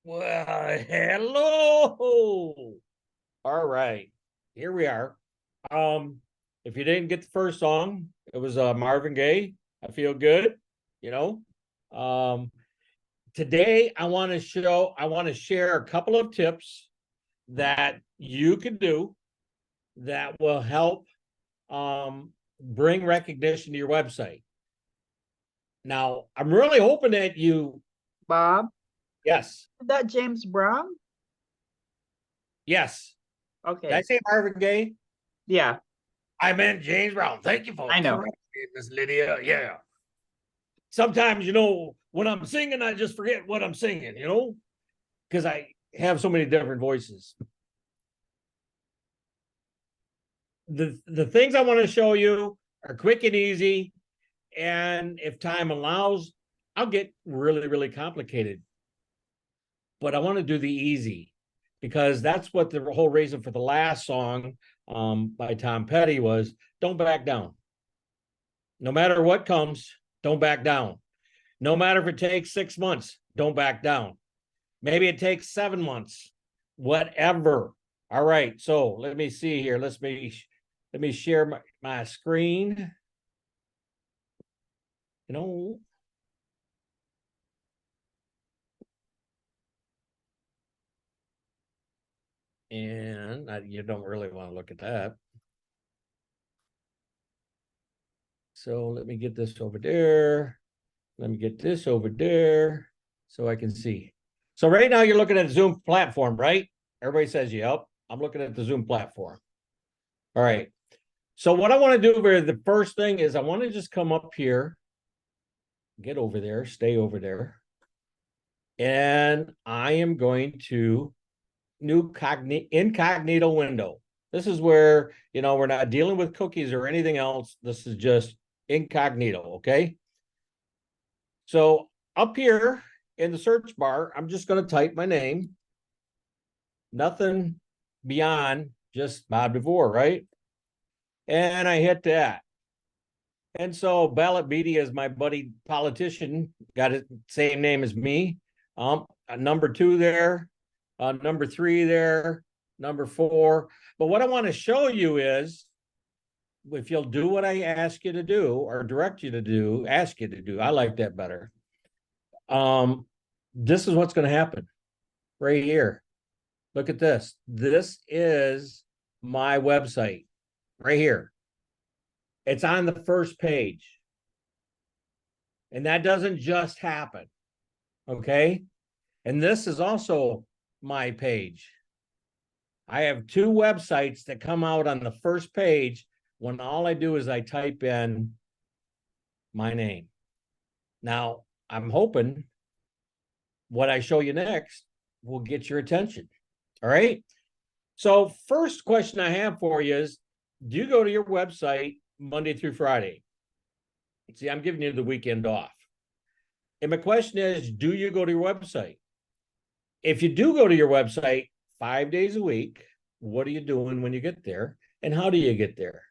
Well, hello. All right, here we are. Um, if you didn't get the first song, it was Marvin Gaye. I feel good, you know. Um, Today I want to share a couple of tips that you can do that will help bring recognition to your website. Now, I'm really hoping that you, Bob, yes, that James Brown? yes. Did I Okay. say Marvin Gaye? Yeah, I meant James Brown. Thank you for I know. correcting me, Miss Lydia. Yeah. Sometimes, when I'm singing, I just forget what I'm singing, because I have so many different voices. The things I want to show you are quick and easy. And if time allows, I'll get really, really complicated. But I want to do the easy because that's what the whole reason for the last song by Tom Petty was don't back down. No matter what comes, don't back down. No matter if it takes 6 months, don't back down. Maybe it takes 7 months, whatever. All right. So let me see here. Let me share my screen. You know, and you don't really want to look at that. So let me get this over there. Let me get this over there so I can see. So right now you're looking at Zoom platform, right? Everybody says, yep, I'm looking at the Zoom platform. All right. So what I want to do over the first thing is I want to just come up here, get over there, stay over there. And I am going to new incognito window. This is where, we're not dealing with cookies or anything else. This is just incognito, okay? So up here in the search bar, I'm just going to type my name. Nothing beyond just Bob DeVore, right? And I hit that. And so Ballot Beatty is my buddy politician, got his same name as me. Number 2 there, number 3 there, number 4. But what I want to show you is if you'll do what I ask you to do or direct you to do, ask you to do, I like that better. This is what's going to happen right here. Look at this. This is my website right here. It's on the first page. And that doesn't just happen. Okay. And this is also my page. I have 2 websites that come out on the first page when all I do is I type in my name. Now, I'm hoping what I show you next will get your attention. All right. So, first question I have for you is do you go to your website Monday through Friday? See, I'm giving you the weekend off. And my question is do you go to your website? If you do go to your website 5 days a week, what are you doing when you get there? And how do you get there?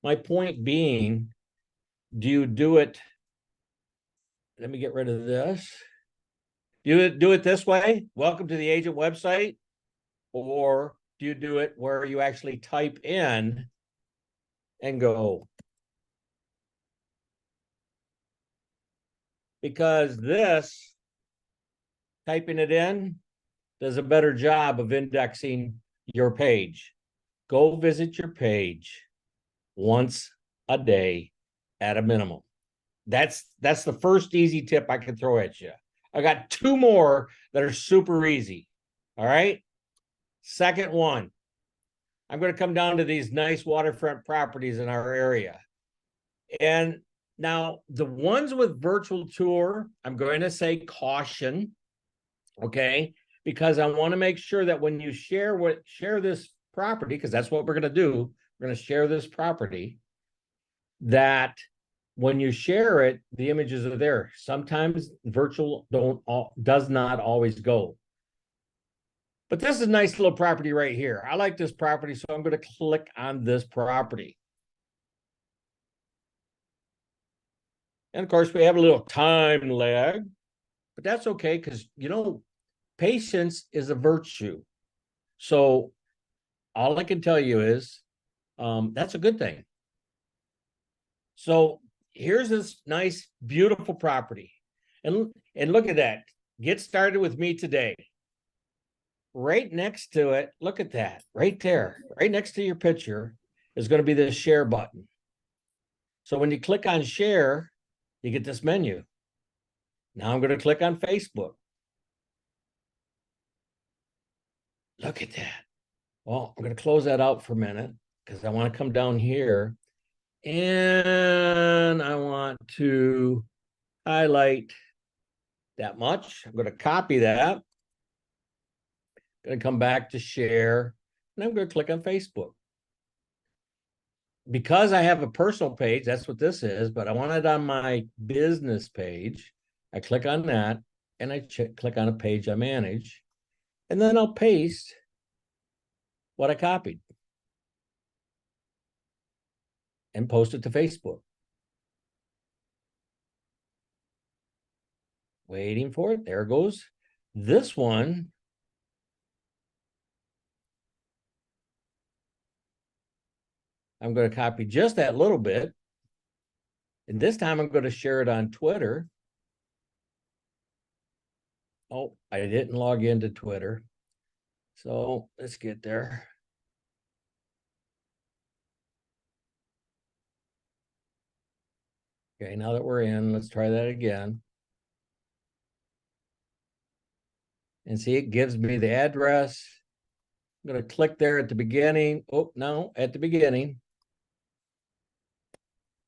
My point being, do you do it? Let me get rid of this. Do you do it this way? Welcome to the agent website. Or do you do it where you actually type in and go? Because this, typing it in, does a better job of indexing your page. Go visit your page once a day at a minimum. That's the first easy tip I can throw at you. I got 2 more that are super easy. All right. Second one, I'm going to come down to these nice waterfront properties in our area. And now the ones with virtual tour, I'm going to say caution. Okay. Because I want to make sure that when you share this property, because that's what we're going to do, we're going to share this property, that when you share it, the images are there. Sometimes virtual does not always go. But this is a nice little property right here. I like this property, so I'm going to click on this property. And of course, we have a little time lag, but that's okay because, patience is a virtue. So all I can tell you is that's a good thing. So here's this nice, beautiful property. And look at that. Get started with me today. Right next to it, look at that. Right there, right next to your picture is going to be this share button. So when you click on share, you get this menu. Now I'm going to click on Facebook. Look at that. Well, I'm going to close that out for a minute because I want to come down here and I want to highlight that much. I'm going to copy that. I'm going to come back to share and I'm going to click on Facebook. Because I have a personal page, that's what this is, but I want it on my business page. I click on that and I click on a page I manage, and then I'll paste what I copied and post it to Facebook. Waiting for it. There it goes. This one, I'm going to copy just that little bit. And this time I'm going to share it on Twitter. Oh, I didn't log into Twitter. So let's get there. Okay, now that we're in, let's try that again. And see, it gives me the address. I'm going to click there at the beginning. Oh, no, at the beginning.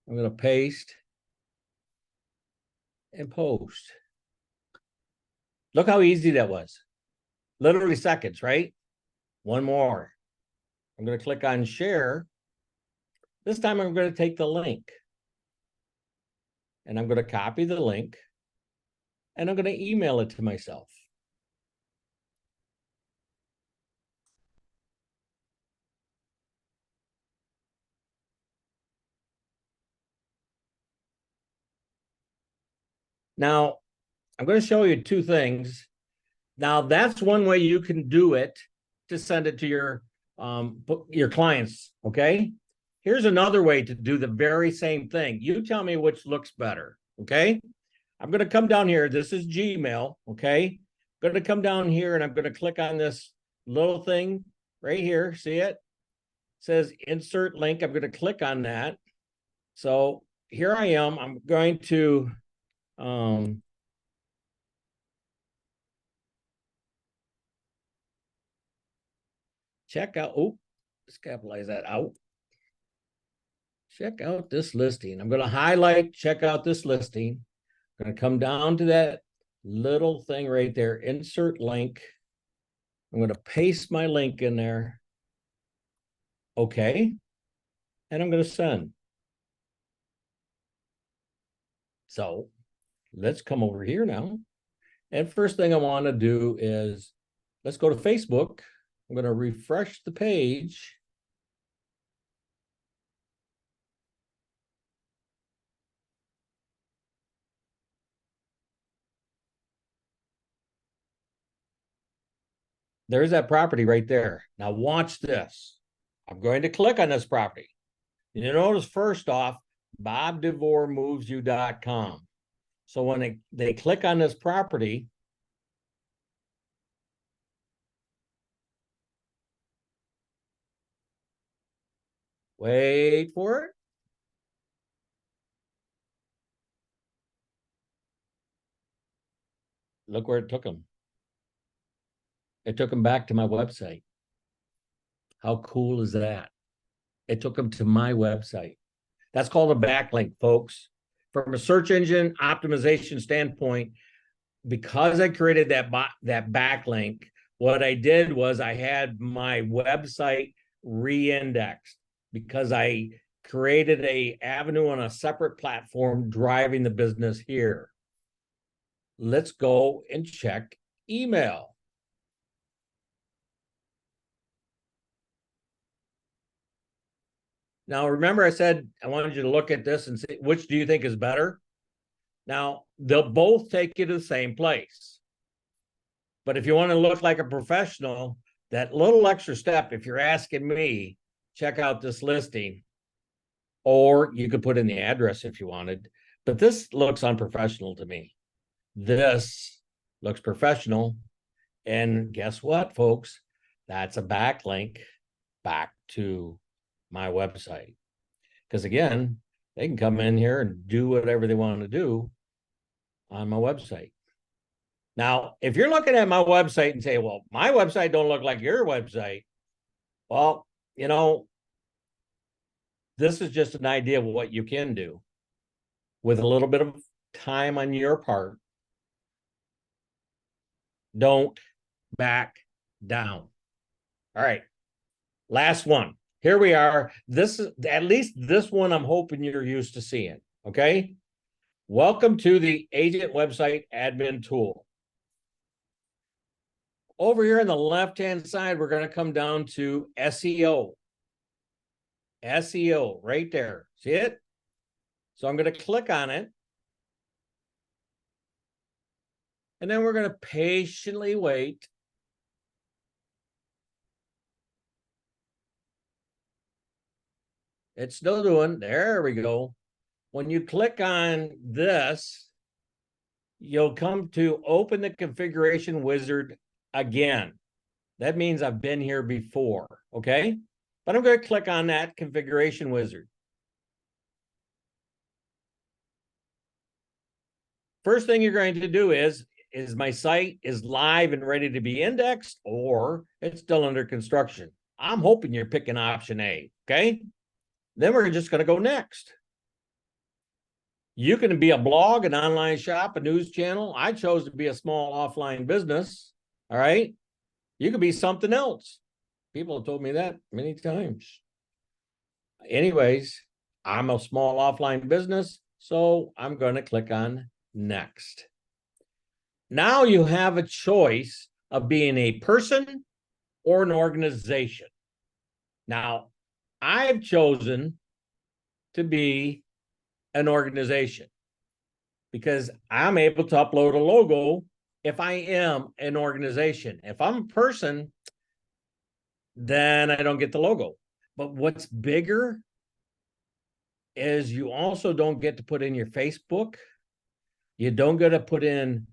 I'm going to paste and post. Look how easy that was. Literally seconds, right? One more. I'm going to click on share. This time I'm going to take the link. And I'm going to copy the link. And I'm going to email it to myself. Now, I'm going to show you two things. Now, that's one way you can do it to send it to your clients, okay? Here's another way to do the very same thing. You tell me which looks better, okay? I'm going to come down here. This is Gmail, okay? I'm going to come down here and I'm going to click on this little thing right here. See it? It says insert link. I'm going to click on that. So here I am. I'm going to check out. Oh, let's capitalize that out. Check out this listing. I'm going to highlight, check out this listing. I'm going to come down to that little thing right there, insert link. I'm going to paste my link in there. Okay. And I'm going to send. So let's come over here now. And first thing I want to do is let's go to Facebook. I'm going to refresh the page. There's that property right there. Now watch this. I'm going to click on this property. You notice first off, bobdevoremovesyou.com. So when they click on this property, wait for it. Look where it took them. It took them back to my website. How cool is that? It took them to my website. That's called a backlink, folks. From a search engine optimization standpoint, because I created that backlink, what I did was I had my website re-indexed because I created a avenue on a separate platform driving the business here. Let's go and check email. Now, remember I said I wanted you to look at this and see which do you think is better? Now, they'll both take you to the same place. But if you want to look like a professional, that little extra step, if you're asking me, check out this listing. Or you could put in the address if you wanted. But this looks unprofessional to me. This looks professional. And guess what, folks? That's a backlink back to my website. Because again, they can come in here and do whatever they want to do on my website. Now, if you're looking at my website and say, well, my website don't look like your website, well, you know, this is just an idea of what you can do with a little bit of time on your part. Don't back down. All right. Last one. Here we are. This is at least this one I'm hoping you're used to seeing. Okay. Welcome to the Agent Website Admin Tool. Over here on the left-hand side, we're going to come down to SEO. SEO right there. See it? So I'm going to click on it. And then we're going to patiently wait. It's still doing. There we go. When you click on this, you'll come to open the configuration wizard again. That means I've been here before, okay? But I'm going to click on that configuration wizard. First thing you're going to do is my site is live and ready to be indexed, or it's still under construction? I'm hoping you're picking option A, okay? Then we're just going to go next. You can be a blog, an online shop, a news channel. I chose to be a small offline business, all right? You could be something else. People have told me that many times. Anyways, I'm a small offline business, so I'm going to click on next. Now you have a choice of being a person or an organization. Now, I've chosen to be an organization because I'm able to upload a logo if I am an organization. If I'm a person, then I don't get the logo. But what's bigger is you also don't get to put in your Facebook. You don't get to put in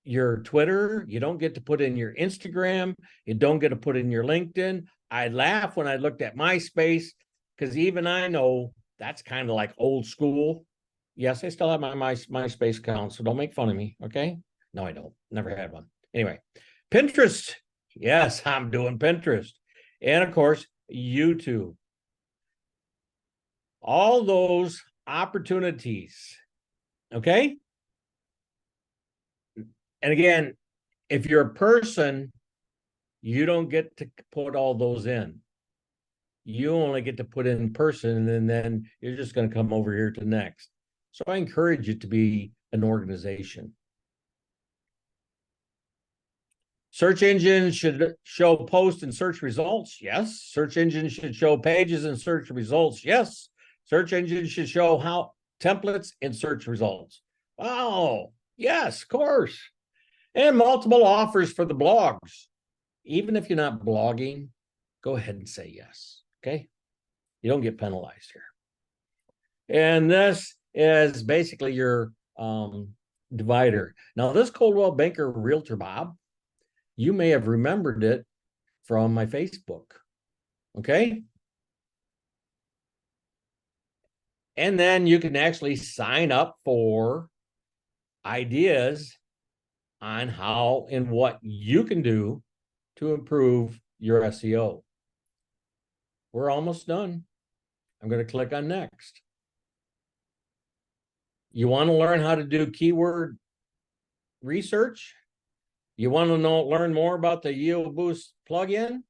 your Twitter. You don't get to put in your Instagram. You don't get to put in your LinkedIn. I laugh when I looked at MySpace because even I know that's kind of like old school. Yes, I still have my MySpace account, so don't make fun of me, okay? No, I don't. Never had one. Anyway, Pinterest. Yes, I'm doing Pinterest. And of course, YouTube. All those opportunities, okay? And again, if you're a person, you don't get to put all those in. You only get to put in person, and then you're just going to come over here to next. So I encourage you to be an organization. Search engines should show post and search results. Yes. Search engines should show pages and search results. Yes. Search engines should show how templates and search results. Oh, yes, of course. And multiple offers for the blogs. Even if you're not blogging, go ahead and say yes. Okay. You don't get penalized here. And this is basically your divider. Now, this Coldwell Banker Realtor, Bob, you may have remembered it from my Facebook. Okay. And then you can actually sign up for ideas on how and what you can do to improve your SEO. We're almost done. I'm going to click on next. You want to learn how to do keyword research? You want to learn more about the Yield Boost plugin?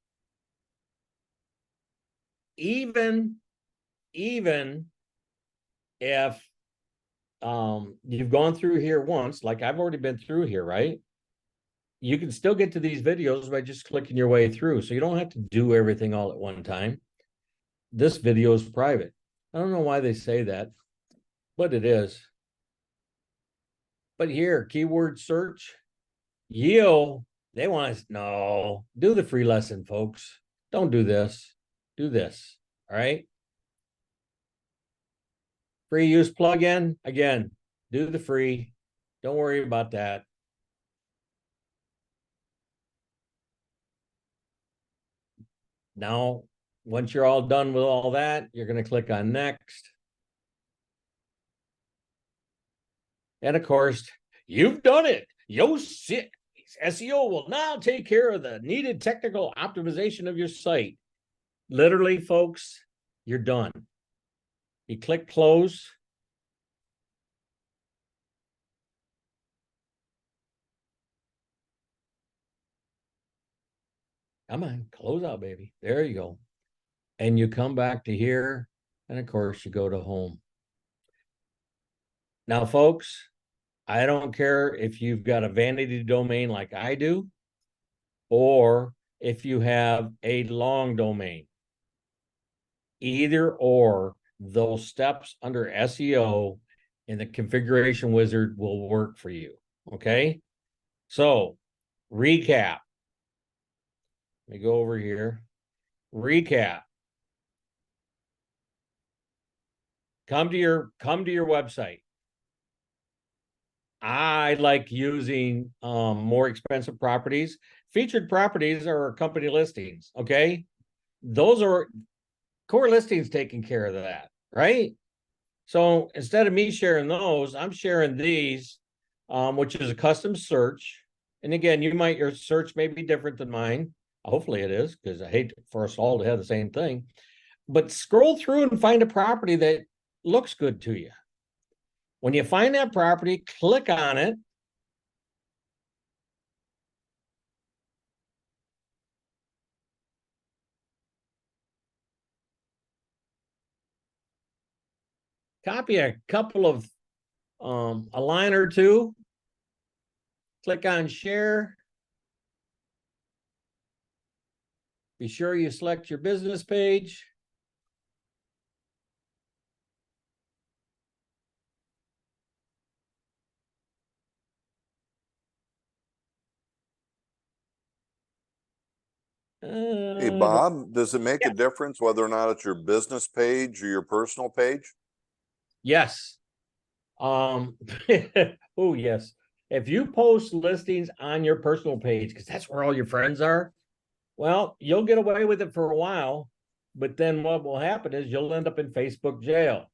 Even if you've gone through here once, like I've already been through here, right? You can still get to these videos by just clicking your way through. So you don't have to do everything all at one time. This video is private. I don't know why they say that, but it is. But here, keyword search, yield They want us, no, do the free lesson, folks. Don't do this. Do this. All right. Free use plugin. Again, do the free. Don't worry about that. Now, once you're all done with all that, you're going to click on next. And of course, you've done it. Yo, shit. SEO will now take care of the needed technical optimization of your site. Literally, folks, you're done. You click close. Come on, close out, baby. There you go. And you come back to here. And of course, you go to home. Now, folks, I don't care if you've got a vanity domain like I do, or if you have a long domain. Either or, those steps under SEO in the configuration wizard will work for you. Okay. So, recap. Let me go over here. Recap. Come to your website. I like using more expensive properties. Featured properties are company listings. Okay. Those are core listings taking care of that, right? So instead of me sharing those, I'm sharing these, which is a custom search. And again, your search may be different than mine. Hopefully it is, because I hate for us all to have the same thing. But scroll through and find a property that looks good to you. When you find that property, click on it. Copy a couple of a line or two, click on share. Be sure you select your business page. Hey, Bob, does it make a difference whether or not it's your business page or your personal page? Yes. Oh, yes. If you post listings on your personal page, because that's where all your friends are, well, you'll get away with it for a while, but then what will happen is you'll end up in Facebook jail.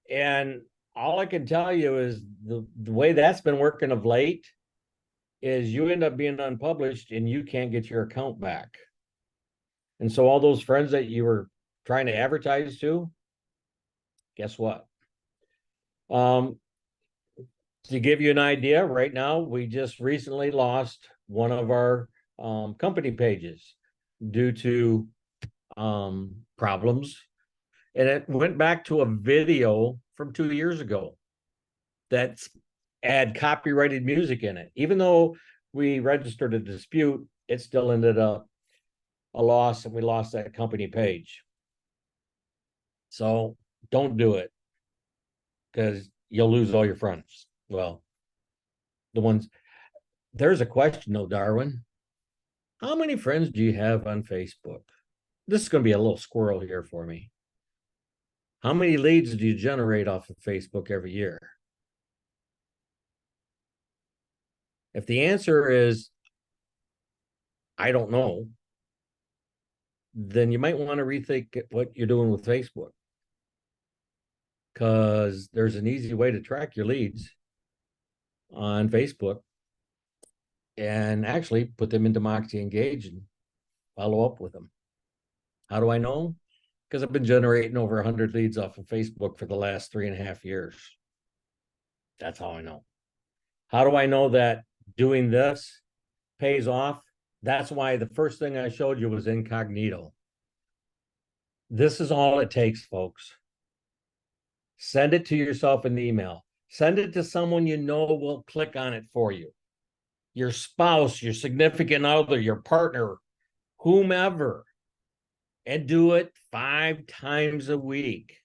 And all I can tell you is the way that's been working of late is you end up being unpublished and you can't get your account back. And so all those friends that you were trying to advertise to, guess what? To give you an idea, right now, we just recently lost one of our company pages due to problems. And it went back to a video from 2 years ago that's had copyrighted music in it. Even though we registered a dispute, it still ended up a loss and we lost that company page. So don't do it, because you'll lose all your friends. Well, the ones, there's a question though, Darwin. How many friends do you have on Facebook? This is going to be a little squirrel here for me. How many leads do you generate off of Facebook every year? If the answer is, I don't know, then you might want to rethink what you're doing with Facebook, because there's an easy way to track your leads on Facebook and actually put them into Moxie Engage and follow up with them. How do I know? Because I've been generating over 100 leads off of Facebook for the last 3.5 years. That's how I know. How do I know that doing this pays off? That's why the first thing I showed you was incognito. This is all it takes, folks. Send it to yourself in the email. Send it to someone you know will click on it for you. Your spouse, your significant other, your partner, whomever. And do it 5 times a week.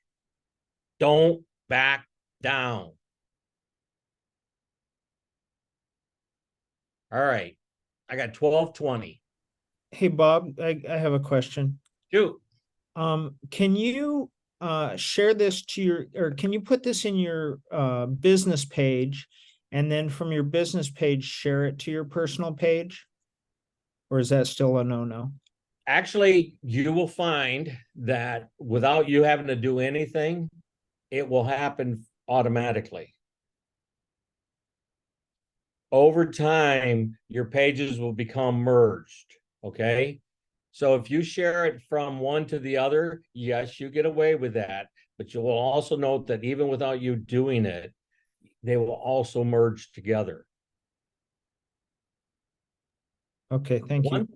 Don't back down. All right. I got 1220. Hey, Bob, I have a question. Shoot. Can you share this to your, or can you put this in your business page, and then from your business page, share it to your personal page? Or is that still a no-no? Actually, you will find that without you having to do anything, it will happen automatically. Over time, your pages will become merged. Okay. So if you share it from one to the other, yes, you get away with that. But you will also note that even without you doing it, they will also merge together. Okay, thank you.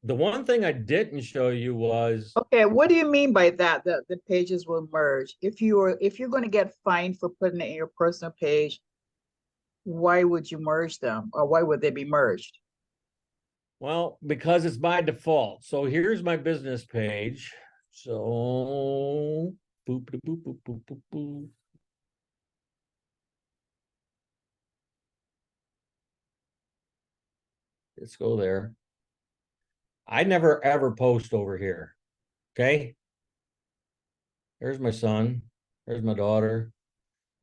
The one thing I didn't show you was Okay, what do you mean by that? The pages will merge. If you're going to get fined for putting it in your personal page, why would you merge them, or why would they be merged? well, because it's by default. So here's my business page. So boop, boop, boop, boop, boop, boop, boop. Let's go there. I never ever post over here. Okay. There's my son. There's my daughter.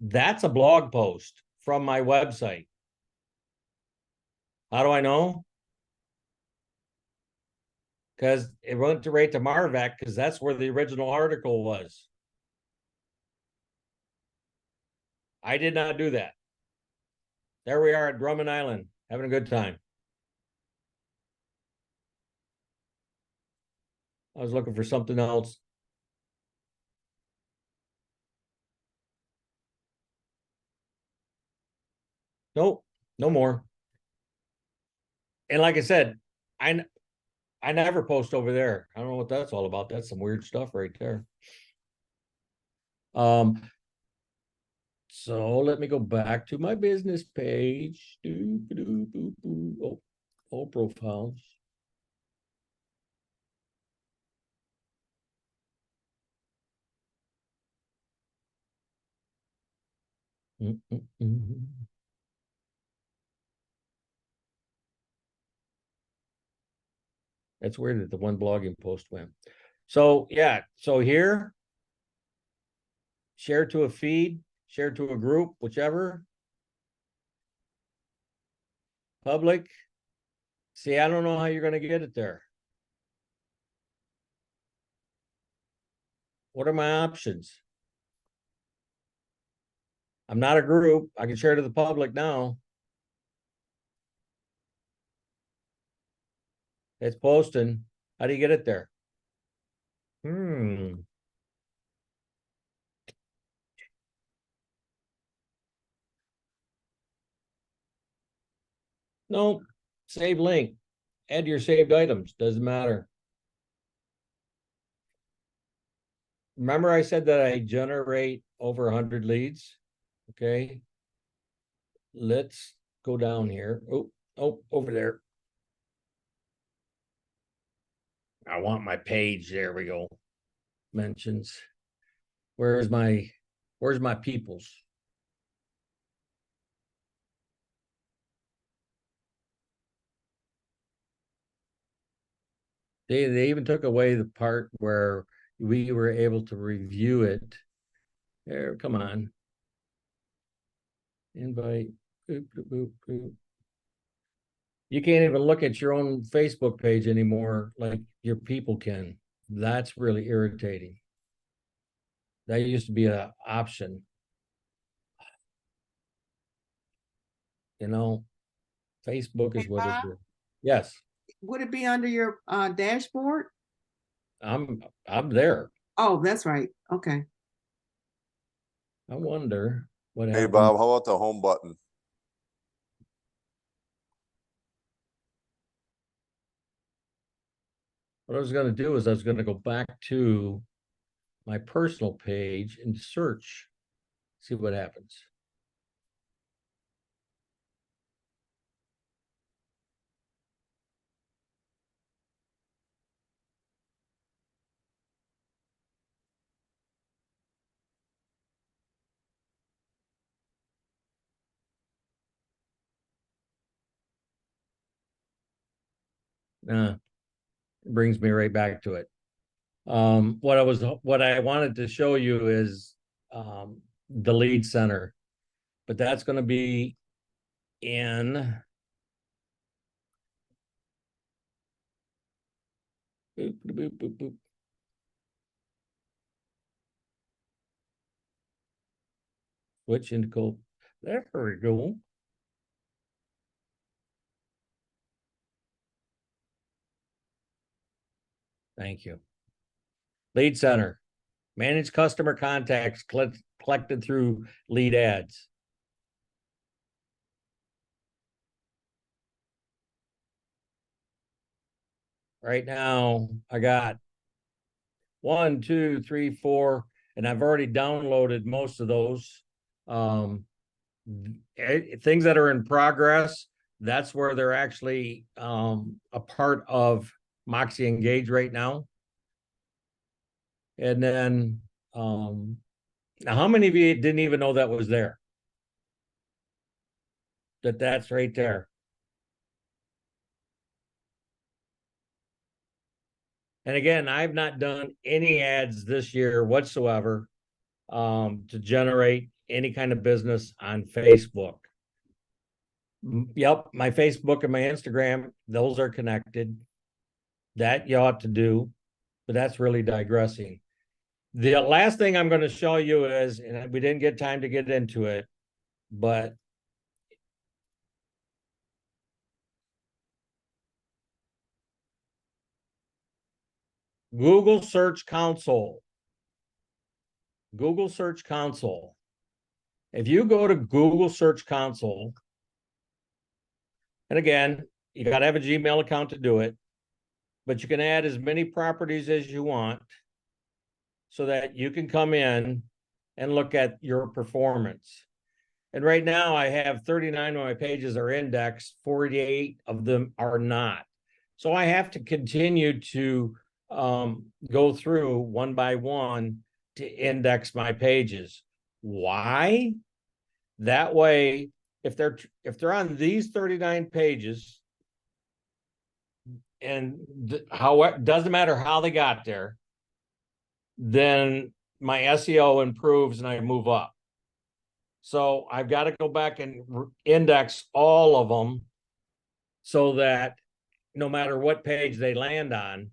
That's a blog post from my website. How do I know? Because it went to right to Marvac, because that's where the original article was. I did not do that. There we are at Drummond Island, having a good time. I was looking for something else. Nope, no more. And like I said, I never post over there. I don't know what that's all about. That's some weird stuff right there. So let me go back to my business page. Oh, all profiles. That's weird that the one blogging post went. So yeah, so here, share to a feed, share to a group, whichever. Public. See, I don't know how you're going to get it there. What are my options? I'm not a group. I can share to the public now. It's posting. How do you get it there? No, save link. Add your saved items. Doesn't matter. Remember I said that I generate over 100 leads? Okay. Let's go down here. Oh, over there. I want my page. There we go. Mentions. Where's my peoples? They even took away the part where we were able to review it. There, come on. Invite. Boop, boop, boop. You can't even look at your own Facebook page anymore like your people can. That's really irritating. That used to be an option. You know, Facebook is Hey, what it Bob, is. Yes, would it be under your dashboard? I'm there. Oh, that's right. Okay. I wonder what Hey, happened. Bob, how about the home button? What I was going to do is I was going to go back to my personal page and search, see what happens. It brings me right back to it. What I wanted to show you is the lead center, but that's going to be in boop, boop, boop, boop. Switch into cold. There we go. Thank you. Lead center, manage customer contacts collected through lead ads. Right now, I got 1, 2, 3, 4, and I've already downloaded most of those. Things that are in progress, that's where they're actually a part of Moxie Engage right now. And then, now how many of you didn't even know that was there? That's right there. And again, I've not done any ads this year whatsoever to generate any kind of business on Facebook. Yep, my Facebook and my Instagram, those are connected. That you ought to do, but that's really digressing. The last thing I'm going to show you is, and we didn't get time to get into it, but Google Search Console. Google Search Console. If you go to Google Search Console, and again, you got to have a Gmail account to do it, but you can add as many properties as you want so that you can come in and look at your performance. And right now I have 39 of my pages are indexed, 48 of them are not. So I have to continue to go through one by one to index my pages. Why? That way, if they're on these 39 pages, and how it doesn't matter how they got there, then my SEO improves and I move up. So I've got to go back and index all of them so that no matter what page they land on,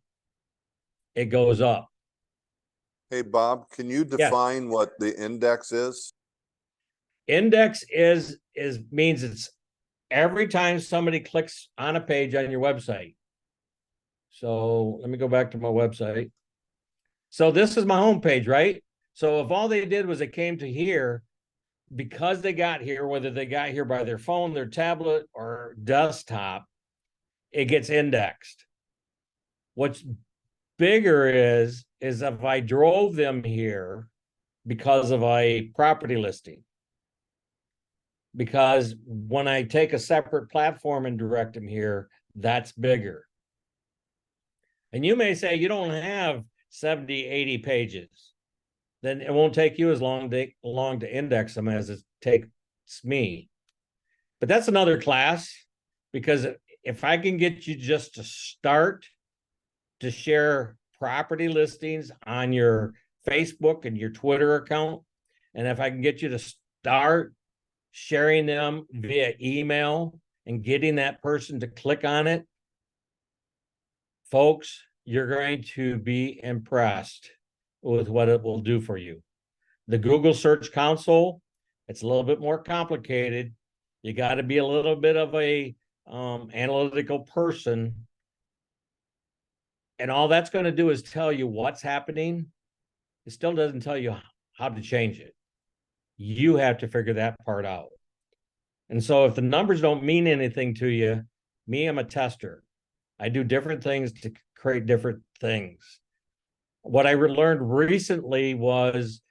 it goes up. Hey, Bob, can you Yes. define what the index is? Index means it's every time somebody clicks on a page on your website. So let me go back to my website. So this is my homepage, right? So if all they did was they came to here, because they got here, whether they got here by their phone, their tablet, or desktop, it gets indexed. What's bigger is if I drove them here because of a property listing. Because when I take a separate platform and direct them here, that's bigger. And you may say you don't have 70, 80 pages. Then it won't take you as long to index them as it takes me. But that's another class, because if I can get you just to start to share property listings on your Facebook and your Twitter account, and if I can get you to start sharing them via email and getting that person to click on it, folks, you're going to be impressed with what it will do for you. The Google Search Console, it's a little bit more complicated. You got to be a little bit of a analytical person. And all that's going to do is tell you what's happening. It still doesn't tell you how to change it. You have to figure that part out. And so if the numbers don't mean anything to you, I'm a tester. I do different things to create different things. What I learned recently was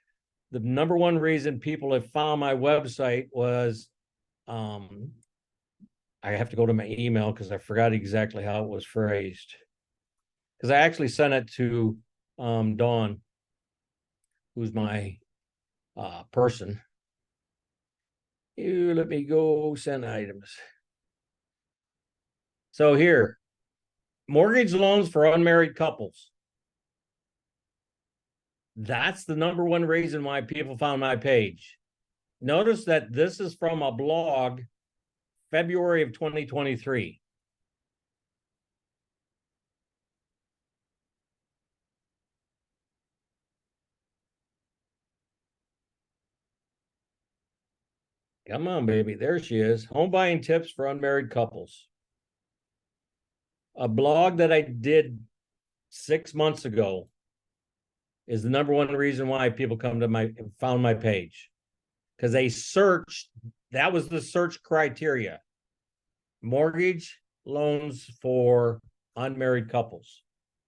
the number one reason people have found my website was, I have to go to my email because I forgot exactly how it was phrased. Because I actually sent it to Dawn, who's my person. Let me go send items. So here, mortgage loans for unmarried couples. That's the number one reason why people found my page. Notice that this is from a blog, February of 2023. Come on, baby. There she is. Home buying tips for unmarried couples. A blog that I did 6 months ago is the number one reason why people come to found my page. Because they searched, that was the search criteria. Mortgage loans for unmarried couples.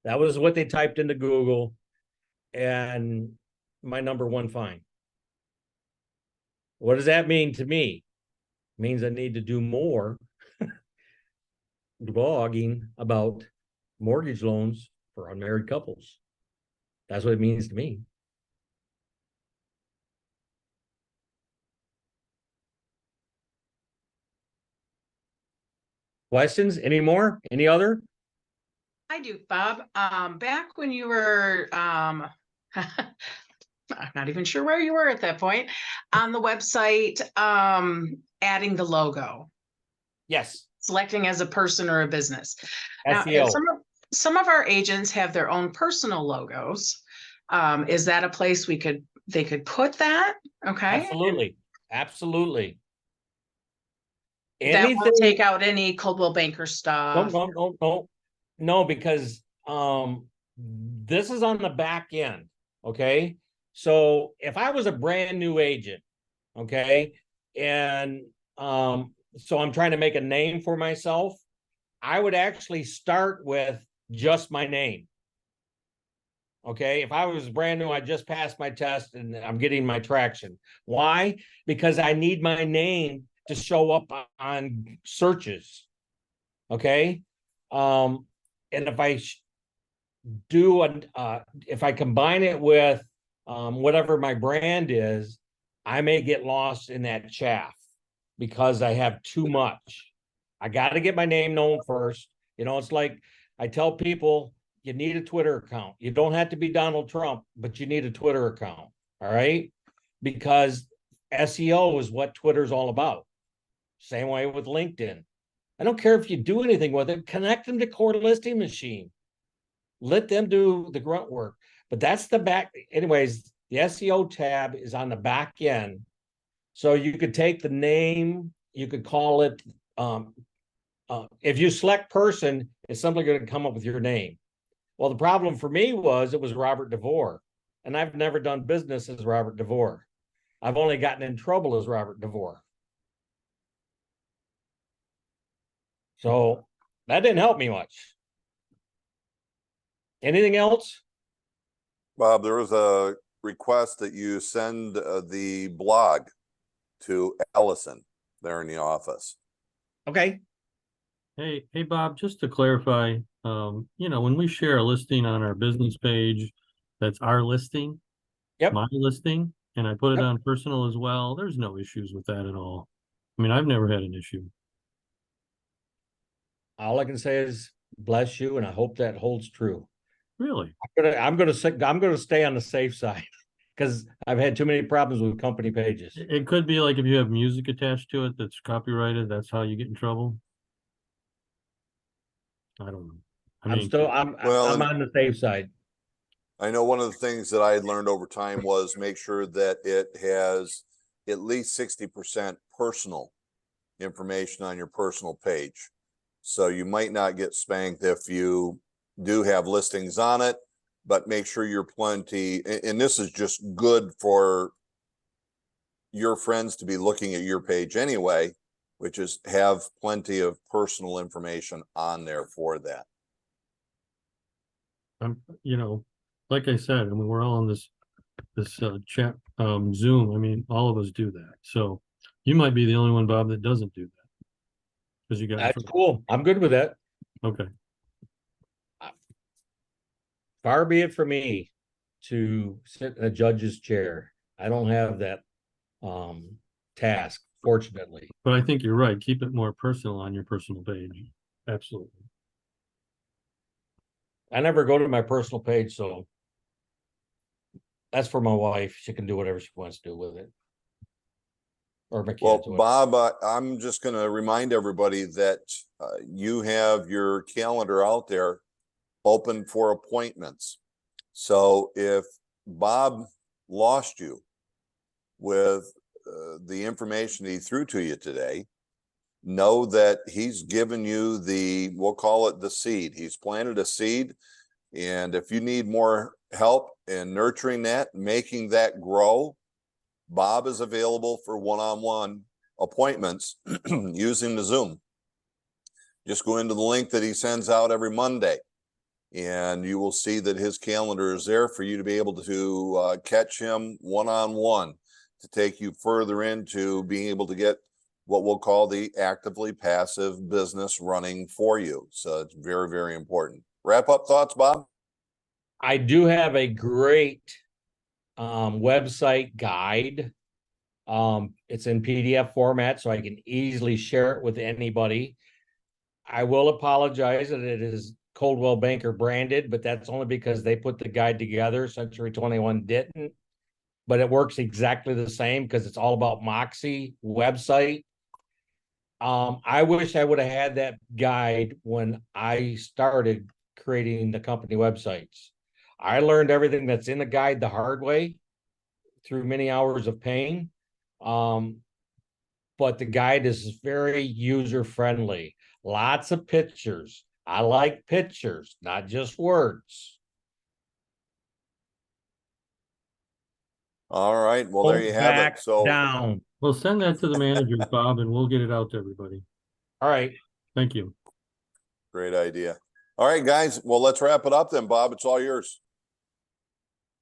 That was what they typed into Google, and my number one find. What does that mean to me? It means I need to do more blogging about mortgage loans for unmarried couples. That's what it means to me. Questions? Any more? Any other? I do, Bob. Back when you were, I'm not even sure where you were at that point, on the website, adding the logo, Yes. selecting as a person or a business. Now, if SEO. some of our agents have their own personal logos. Is that a place they could put that? Okay. Absolutely. Absolutely. That Anything. won't take out any Coldwell Banker stuff. No, because this is on the back end. Okay. So if I was a brand new agent, okay, and so I'm trying to make a name for myself, I would actually start with just my name. Okay. If I was brand new, I just passed my test and I'm getting my traction. Why? Because I need my name to show up on searches. Okay. And if I if I combine it with whatever my brand is, I may get lost in that chaff because I have too much. I got to get my name known first. You know, it's like I tell people, you need a Twitter account. You don't have to be Donald Trump, but you need a Twitter account. All right. Because SEO is what Twitter's all about. Same way with LinkedIn. I don't care if you do anything with it, connect them to Core Listing Machine. Let them do the grunt work. But that's the back. Anyways, the SEO tab is on the back end. So you could take the name, you could call it, if you select person, it's simply going to come up with your name. Well, the problem for me was it was Robert DeVore, and I've never done business as Robert DeVore. I've only gotten in trouble as Robert DeVore. So that didn't help me much. Anything else? Bob, there was a request that you send the blog to Allison there in the office. Okay. Hey, Bob, just to clarify, when we share a listing on our business page, that's our listing, Yep. my listing, and I put it Yep. on personal as well. There's no issues with that at all. I mean, I've never had an issue. All I can say is bless you, and I hope that holds true. Really? I'm gonna stay on the safe side because I've had too many problems with company pages. It could be like if you have music attached to it that's copyrighted, that's how you get in trouble. I don't know. I'm on the safe side. I know one of the things that I had learned over time was make sure that it has at least 60% personal information on your personal page. So you might not get spanked if you do have listings on it, but make sure you're plenty, and this is just good for your friends to be looking at your page anyway, which is have plenty of personal information on there for that. Like I said, I mean, we're all on this chat Zoom. I mean, all of us do that. So you might be the only one, Bob, that doesn't do that. Because you got That's cool. I'm good with that. Okay. Far be it for me to sit in a judge's chair. I don't have that task, fortunately. But I think you're right. Keep it more personal on your personal page. Absolutely. I never go to my personal page, so that's for my wife. She can do whatever she wants to do with it. Or my Well, kids. Bob, I'm just going to remind everybody that you have your calendar out there open for appointments. So if Bob lost you with the information he threw to you today, know that he's given you the, we'll call it the seed. He's planted a seed. And if you need more help in nurturing that, making that grow, Bob is available for one-on-one appointments using the Zoom. Just go into the link that he sends out every Monday, and you will see that his calendar is there for you to be able to catch him one-on-one to take you further into being able to get what we'll call the actively passive business running for you. So it's very, very important. Wrap up thoughts, Bob? I do have a great website guide. It's in PDF format, so I can easily share it with anybody. I will apologize that it is Coldwell Banker branded, but that's only because they put the guide together. Century 21 didn't, but it works exactly the same because it's all about Moxie website. I wish I would have had that guide when I started creating the company websites. I learned everything that's in the guide the hard way through many hours of pain. But the guide is very user friendly. Lots of pictures. I like pictures, not just words. All right. Well, there you have it. Back So down. Well, send that to the managers, Bob, and we'll get it out to everybody. All right. Thank you. great idea. All right, guys. Well, let's wrap it up then, Bob. It's all yours.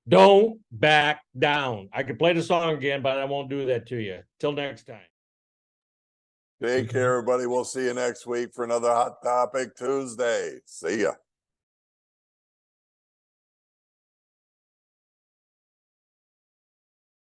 Don't back down. I could play the song again, but I won't do that to you. Till next time. Take care, everybody. We'll see you next week for another Hot Topic Tuesday. See ya.